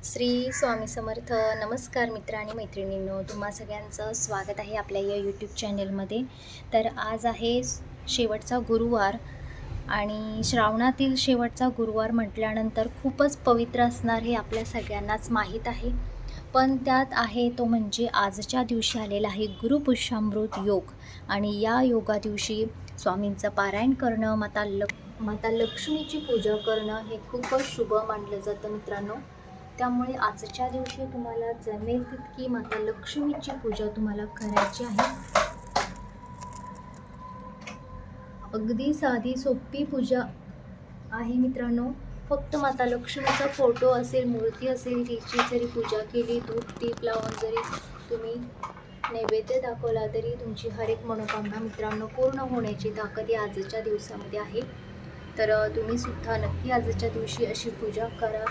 श्री स्वामी समर्थ. नमस्कार मित्र आणि मैत्रिणींनो, तुम्हा सगळ्यांचं स्वागत आहे आपल्या या यूट्यूब चॅनेलमध्ये. तर आज आहे शेवटचा गुरुवार आणि श्रावणातील शेवटचा गुरुवार म्हटल्यानंतर खूपच पवित्र असणार हे आपल्या सगळ्यांनाच माहीत आहे. पण त्यात आहे तो म्हणजे आजच्या दिवशी आलेला आहे गुरुपुष्यामृत योग. आणि या योगा दिवशी स्वामींचं पारायण करणं, माता लक्ष्मीची पूजा करणं हे खूपच शुभ मानलं जातं मित्रांनो. त्यामुळे आजच्या दिवशी तुम्हाला जमेल तितकी माता लक्ष्मीची पूजा तुम्हाला करायची आहे. अगदी साधी सोपी पूजा आहे मित्रांनो. फक्त माता लक्ष्मीचा फोटो असेल, मूर्ती असेल, तिची जरी पूजा केली, दूध दीप लावून जरी तुम्ही नैवेद्य दाखवला तरी तुमची हर एक मनोकामना मित्रांनो पूर्ण होण्याची ताकद या आजच्या दिवसामध्ये आहे. तर तुम्ही सुद्धा नक्की आजच्या दिवशी अशी पूजा करा.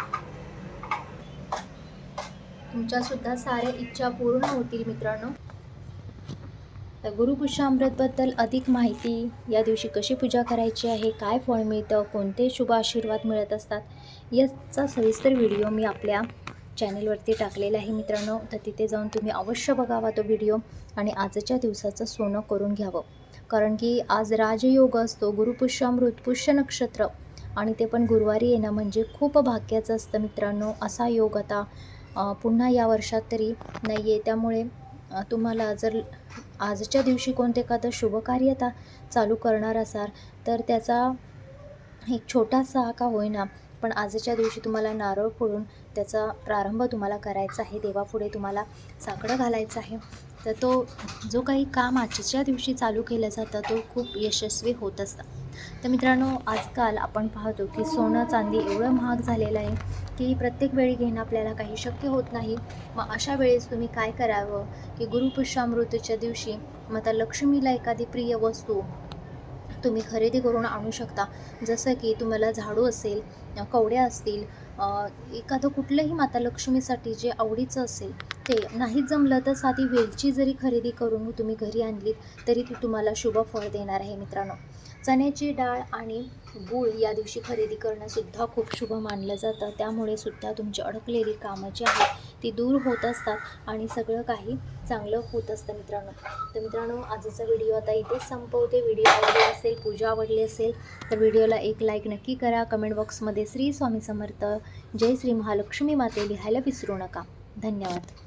तुमच्यासुद्धा साऱ्या इच्छा पूर्ण होतील मित्रांनो. तर गुरुपुष्यामृतबद्दल अधिक माहिती, या दिवशी कशी पूजा करायची आहे, काय फळ मिळतं, कोणते शुभ आशीर्वाद मिळत असतात, याचा सविस्तर व्हिडिओ मी आपल्या चॅनेलवरती टाकलेला आहे मित्रांनो. तर तिथे जाऊन तुम्ही अवश्य बघावा तो व्हिडिओ आणि आजच्या दिवसाचं सोनं करून घ्यावं. कारण की आज राजयोग असतो, गुरुपुष्यामृत पुष्य नक्षत्र आणि ते पण गुरुवारी येणं म्हणजे खूप भाग्याचं असतं मित्रांनो. असा योग आता पुन्हा या वर्षात तरी नाही आहे. त्यामुळे तुम्हाला जर आजच्या दिवशी कोणते एखादं शुभकार्यता चालू करणार असाल तर त्याचा एक छोटासा का होईना पण आजच्या दिवशी तुम्हाला नारळ फोडून त्याचा प्रारंभ तुम्हाला करायचा आहे. देवापुढे तुम्हाला साकडं घालायचं आहे. तर तो जो काही काम आजच्या दिवशी चालू केलं जातं तो खूप यशस्वी होत असतं. तर मित्रांनो, आजकाल आपण पाहतो की सोनं चांदी एवढं महाग झालेलं आहे की प्रत्येक वेळी घेणं आपल्याला काही शक्य होत नाही. मग अशा वेळेस तुम्ही काय करावं की गुरुपुष्यामृतच्या दिवशी माता लक्ष्मीला एखादी प्रिय वस्तू तुम्ही खरेदी करून आणू शकता. जसं की तुम्हाला झाडू असेल, कवड्या असतील, एखादं कुठलंही माता लक्ष्मीसाठी जे आवडीचं असेल ते. नाही जमलं तर साधी वेलची जरी खरेदी करून तुम्ही घरी आणलीत तरी ती तुम्हाला शुभ फळ देणार आहे मित्रांनो. चण्याची डाळ आणि गूळ या दिवशी खरेदी करणंसुद्धा खूप शुभ मानलं जातं. त्यामुळे सुद्धा तुमची अडकलेली कामं जी आहेत ती दूर होत असतात आणि सगळं काही चांगलं होत असतं मित्रांनो. तर मित्रांनो, आजचा व्हिडिओ आता इथेच संपवते. व्हिडिओ आवडली असेल, पूजा आवडली असेल तर व्हिडिओला एक लाईक नक्की करा. कमेंट बॉक्समध्ये श्री स्वामी समर्थ, जय श्री महालक्ष्मी माते लिहायला विसरू नका. धन्यवाद.